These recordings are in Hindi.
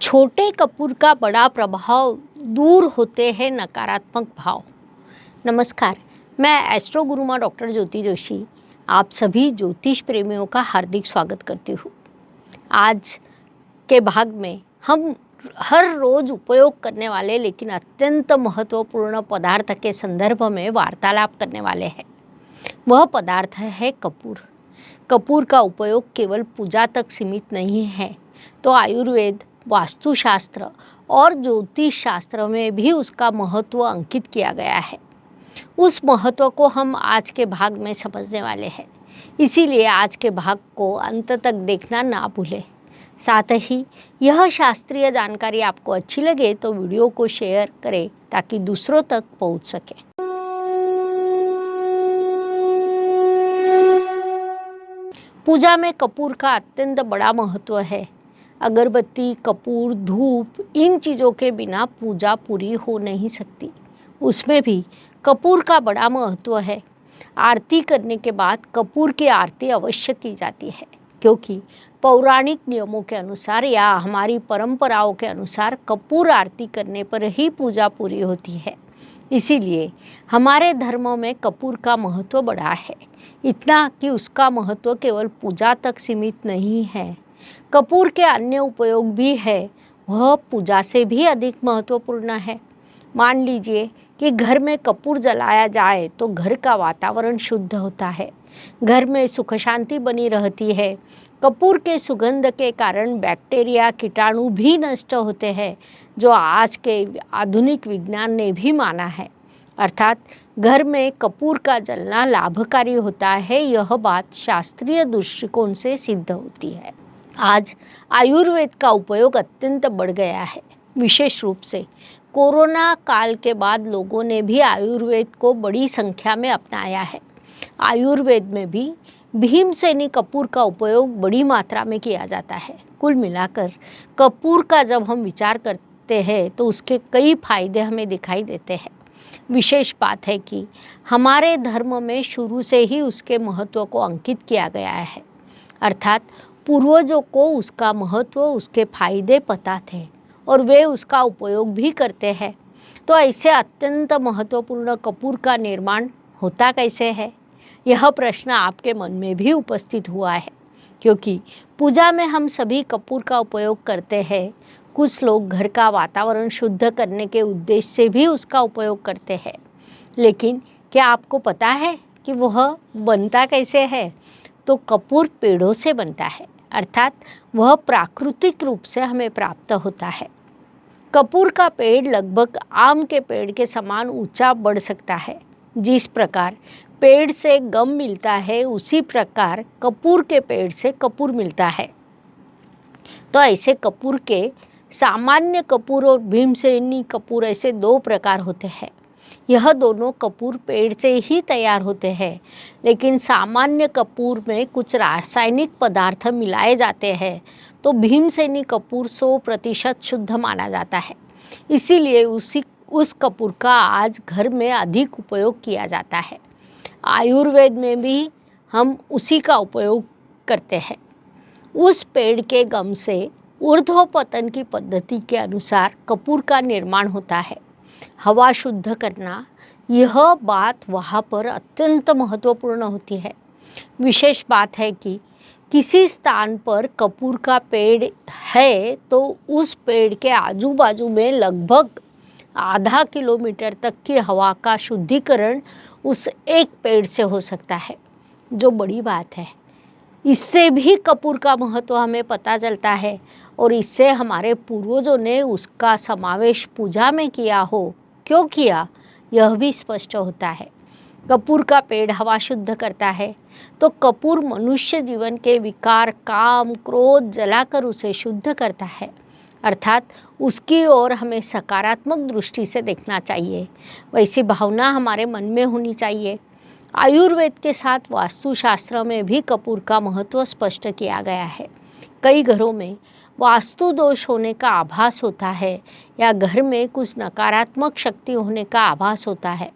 छोटे कपूर का बड़ा प्रभाव, दूर होते हैं नकारात्मक भाव। नमस्कार, मैं एस्ट्रो गुरुमा डॉक्टर ज्योति जोशी आप सभी ज्योतिष प्रेमियों का हार्दिक स्वागत करती हूँ। आज के भाग में हम हर रोज उपयोग करने वाले लेकिन अत्यंत महत्वपूर्ण पदार्थ के संदर्भ में वार्तालाप करने वाले हैं। वह पदार्थ है कपूर। कपूर का उपयोग केवल पूजा तक सीमित नहीं है, तो आयुर्वेद, वास्तुशास्त्र और ज्योतिष शास्त्र में भी उसका महत्व अंकित किया गया है। उस महत्व को हम आज के भाग में समझने वाले हैं, इसीलिए आज के भाग को अंत तक देखना ना भूलें। साथ ही यह शास्त्रीय जानकारी आपको अच्छी लगे तो वीडियो को शेयर करें ताकि दूसरों तक पहुंच सके। पूजा में कपूर का अत्यंत बड़ा महत्व है। अगरबत्ती, कपूर, धूप, इन चीज़ों के बिना पूजा पूरी हो नहीं सकती। उसमें भी कपूर का बड़ा महत्व है। आरती करने के बाद कपूर की आरती अवश्य की जाती है, क्योंकि पौराणिक नियमों के अनुसार या हमारी परंपराओं के अनुसार कपूर आरती करने पर ही पूजा पूरी होती है। इसीलिए हमारे धर्मों में कपूर का महत्व बड़ा है, इतना कि उसका महत्व केवल पूजा तक सीमित नहीं है। कपूर के अन्य उपयोग भी है, वह पूजा से भी अधिक महत्वपूर्ण है। मान लीजिए कि घर में कपूर जलाया जाए तो घर का वातावरण शुद्ध होता है, घर में सुख शांति बनी रहती है। कपूर के सुगंध के कारण बैक्टीरिया, कीटाणु भी नष्ट होते हैं, जो आज के आधुनिक विज्ञान ने भी माना है। अर्थात घर में कपूर का जलना लाभकारी होता है, यह बात शास्त्रीय दृष्टिकोण से सिद्ध होती है। आज आयुर्वेद का उपयोग अत्यंत बढ़ गया है। विशेष रूप से कोरोना काल के बाद लोगों ने भी आयुर्वेद को बड़ी संख्या में अपनाया है। आयुर्वेद में भी भीमसेनी कपूर का उपयोग बड़ी मात्रा में किया जाता है। कुल मिलाकर कपूर का जब हम विचार करते हैं तो उसके कई फायदे हमें दिखाई देते हैं। विशेष बात है कि हमारे धर्म में शुरू से ही उसके महत्व को अंकित किया गया है। अर्थात पूर्वजों को उसका महत्व, उसके फायदे पता थे और वे उसका उपयोग भी करते हैं। तो ऐसे अत्यंत महत्वपूर्ण कपूर का निर्माण होता कैसे है, यह प्रश्न आपके मन में भी उपस्थित हुआ है, क्योंकि पूजा में हम सभी कपूर का उपयोग करते हैं। कुछ लोग घर का वातावरण शुद्ध करने के उद्देश्य से भी उसका उपयोग करते हैं। लेकिन क्या आपको पता है कि वह बनता कैसे है? तो कपूर पेड़ों से बनता है, अर्थात वह प्राकृतिक रूप से हमें प्राप्त होता है। कपूर का पेड़ लगभग आम के पेड़ के समान ऊंचा बढ़ सकता है। जिस प्रकार पेड़ से गम मिलता है, उसी प्रकार कपूर के पेड़ से कपूर मिलता है। तो ऐसे कपूर के सामान्य कपूर और भीमसेनी कपूर ऐसे दो प्रकार होते हैं। यह दोनों कपूर पेड़ से ही तैयार होते हैं, लेकिन सामान्य कपूर में कुछ रासायनिक पदार्थ मिलाए जाते हैं, तो भीमसेनी कपूर 100% शुद्ध माना जाता है। इसीलिए उस कपूर का आज घर में अधिक उपयोग किया जाता है। आयुर्वेद में भी हम उसी का उपयोग करते हैं। उस पेड़ के गम से ऊर्ध्वपतन की पद्धति के अनुसार कपूर का निर्माण होता है। हवा शुद्ध करना, यह बात वहाँ पर अत्यंत महत्वपूर्ण होती है। विशेष बात है कि किसी स्थान पर कपूर का पेड़ है तो उस पेड़ के आजू बाजू में लगभग आधा किलोमीटर तक की हवा का शुद्धिकरण उस एक पेड़ से हो सकता है, जो बड़ी बात है। इससे भी कपूर का महत्व हमें पता चलता है और इससे हमारे पूर्वजों ने उसका समावेश पूजा में किया हो, क्यों किया, यह भी स्पष्ट होता है। कपूर का पेड़ हवा शुद्ध करता है, तो कपूर मनुष्य जीवन के विकार, काम, क्रोध जलाकर उसे शुद्ध करता है। अर्थात उसकी ओर हमें सकारात्मक दृष्टि से देखना चाहिए, वैसी भावना हमारे मन में होनी चाहिए। आयुर्वेद के साथ वास्तुशास्त्र में भी कपूर का महत्व स्पष्ट किया गया है। कई घरों में वास्तु दोष होने का आभास होता है या घर में कुछ नकारात्मक शक्ति होने का आभास होता है।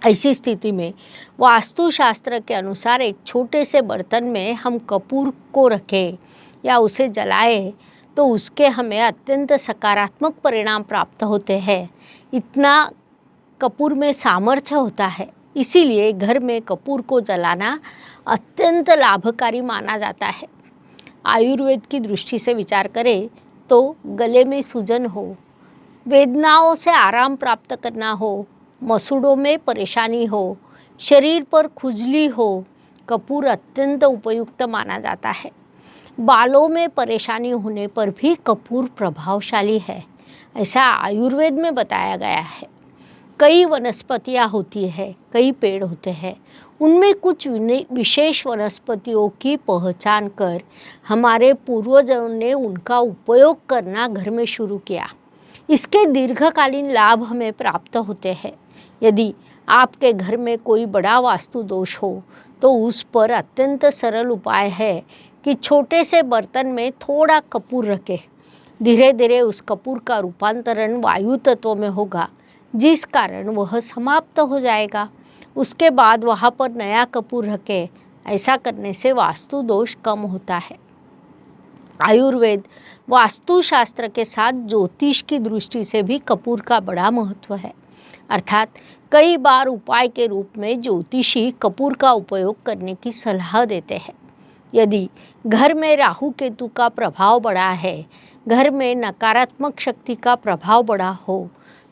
ऐसी स्थिति में वास्तुशास्त्र के अनुसार एक छोटे से बर्तन में हम कपूर को रखें या उसे जलाएं तो उसके हमें अत्यंत सकारात्मक परिणाम प्राप्त होते हैं। इतना कपूर में सामर्थ्य होता है, इसीलिए घर में कपूर को जलाना अत्यंत लाभकारी माना जाता है। आयुर्वेद की दृष्टि से विचार करें तो गले में सूजन हो, वेदनाओं से आराम प्राप्त करना हो, मसूड़ों में परेशानी हो, शरीर पर खुजली हो, कपूर अत्यंत उपयुक्त माना जाता है। बालों में परेशानी होने पर भी कपूर प्रभावशाली है, ऐसा आयुर्वेद में बताया गया है। कई वनस्पतियाँ होती है, कई पेड़ होते हैं, उनमें कुछ विशेष वनस्पतियों की पहचान कर हमारे पूर्वजों ने उनका उपयोग करना घर में शुरू किया। इसके दीर्घकालीन लाभ हमें प्राप्त होते हैं। यदि आपके घर में कोई बड़ा वास्तु दोष हो तो उस पर अत्यंत सरल उपाय है कि छोटे से बर्तन में थोड़ा कपूर रखें। धीरे धीरे उस कपूर का रूपांतरण वायु तत्व में होगा, जिस कारण वह समाप्त हो जाएगा। उसके बाद वहाँ पर नया कपूर रखें। ऐसा करने से वास्तु दोष कम होता है। आयुर्वेद वास्तुशास्त्र के साथ ज्योतिष की दृष्टि से भी कपूर का बड़ा महत्व है। अर्थात कई बार उपाय के रूप में ज्योतिषी कपूर का उपयोग करने की सलाह देते हैं। यदि घर में राहु केतु का प्रभाव बढ़ा है, घर में नकारात्मक शक्ति का प्रभाव बढ़ा हो,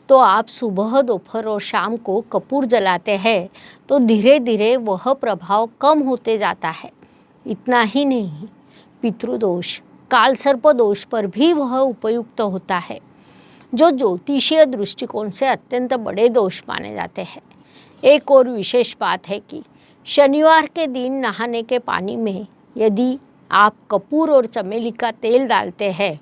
तो आप सुबह, दोपहर और शाम को कपूर जलाते हैं तो धीरे धीरे वह प्रभाव कम होते जाता है। इतना ही नहीं, पितृदोष, कालसर्प दोष पर भी वह उपयुक्त होता है, जो ज्योतिषीय दृष्टिकोण से अत्यंत बड़े दोष माने जाते हैं। एक और विशेष बात है कि शनिवार के दिन नहाने के पानी में यदि आप कपूर और चमेली का तेल डालते हैं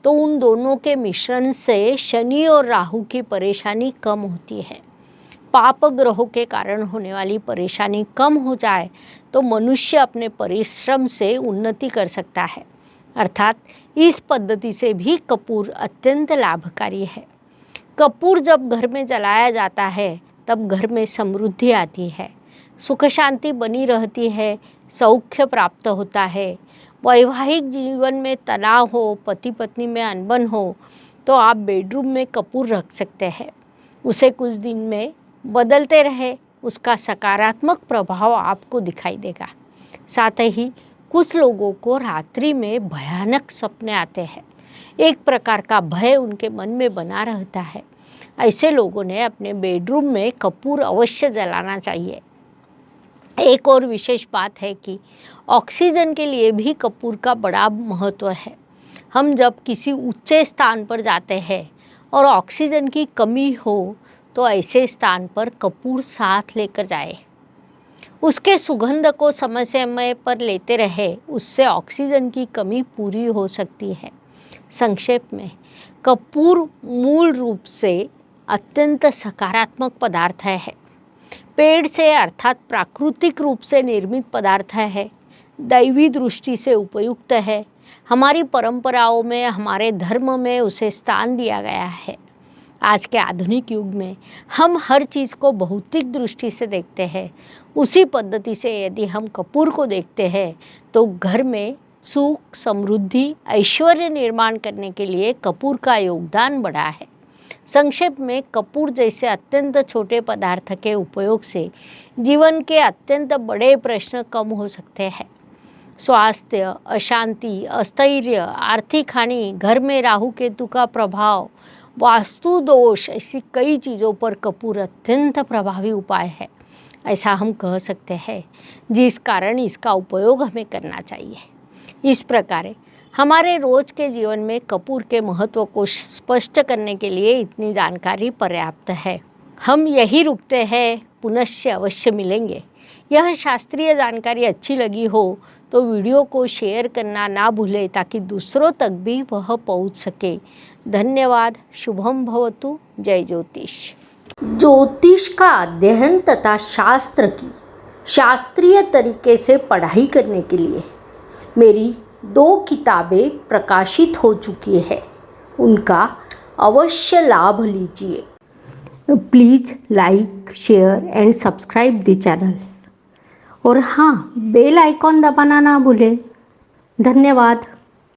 तो उन दोनों के मिश्रण से शनि और राहु की परेशानी कम होती है। पाप ग्रहों के कारण होने वाली परेशानी कम हो जाए तो मनुष्य अपने परिश्रम से उन्नति कर सकता है। अर्थात इस पद्धति से भी कपूर अत्यंत लाभकारी है। कपूर जब घर में जलाया जाता है तब घर में समृद्धि आती है, सुख शांति बनी रहती है, सौख्य प्राप्त होता है। वैवाहिक जीवन में तनाव हो, पति पत्नी में अनबन हो, तो आप बेडरूम में कपूर रख सकते हैं। उसे कुछ दिन में बदलते रहे, उसका सकारात्मक प्रभाव आपको दिखाई देगा। साथ ही कुछ लोगों को रात्रि में भयानक सपने आते हैं, एक प्रकार का भय उनके मन में बना रहता है। ऐसे लोगों ने अपने बेडरूम में कपूर अवश्य जलाना चाहिए। एक और विशेष बात है कि ऑक्सीजन के लिए भी कपूर का बड़ा महत्व है। हम जब किसी ऊंचे स्थान पर जाते हैं और ऑक्सीजन की कमी हो तो ऐसे स्थान पर कपूर साथ लेकर जाए। उसके सुगंध को समय समय पर लेते रहे, उससे ऑक्सीजन की कमी पूरी हो सकती है। संक्षेप में, कपूर मूल रूप से अत्यंत सकारात्मक पदार्थ है। पेड़ से अर्थात प्राकृतिक रूप से निर्मित पदार्थ है, दैवी दृष्टि से उपयुक्त है। हमारी परंपराओं में, हमारे धर्म में उसे स्थान दिया गया है। आज के आधुनिक युग में हम हर चीज़ को भौतिक दृष्टि से देखते हैं। उसी पद्धति से यदि हम कपूर को देखते हैं तो घर में सुख, समृद्धि, ऐश्वर्य निर्माण करने के लिए कपूर का योगदान बड़ा है। संक्षेप में, कपूर जैसे अत्यंत छोटे पदार्थ के उपयोग से जीवन के अत्यंत बड़े प्रश्न कम हो सकते हैं। स्वास्थ्य, अशांति, अस्थैर्य, आर्थिक हानि, घर में राहु केतु का प्रभाव, वास्तु दोष, ऐसी कई चीज़ों पर कपूर अत्यंत प्रभावी उपाय है, ऐसा हम कह सकते हैं, जिस कारण इसका उपयोग हमें करना चाहिए। इस प्रकार हमारे रोज के जीवन में कपूर के महत्व को स्पष्ट करने के लिए इतनी जानकारी पर्याप्त है। हम यही रुकते हैं, पुनश्च अवश्य मिलेंगे। यह शास्त्रीय जानकारी अच्छी लगी हो तो वीडियो को शेयर करना ना भूलें ताकि दूसरों तक भी वह पहुंच सके। धन्यवाद। शुभम भवतु। जय ज्योतिष। ज्योतिष का अध्ययन तथा शास्त्र की शास्त्रीय तरीके से पढ़ाई करने के लिए मेरी 2 किताबें प्रकाशित हो चुकी है, उनका अवश्य लाभ लीजिए। Please like, share and subscribe the channel. और हाँ, बेल आइकॉन दबाना ना भूलें। धन्यवाद।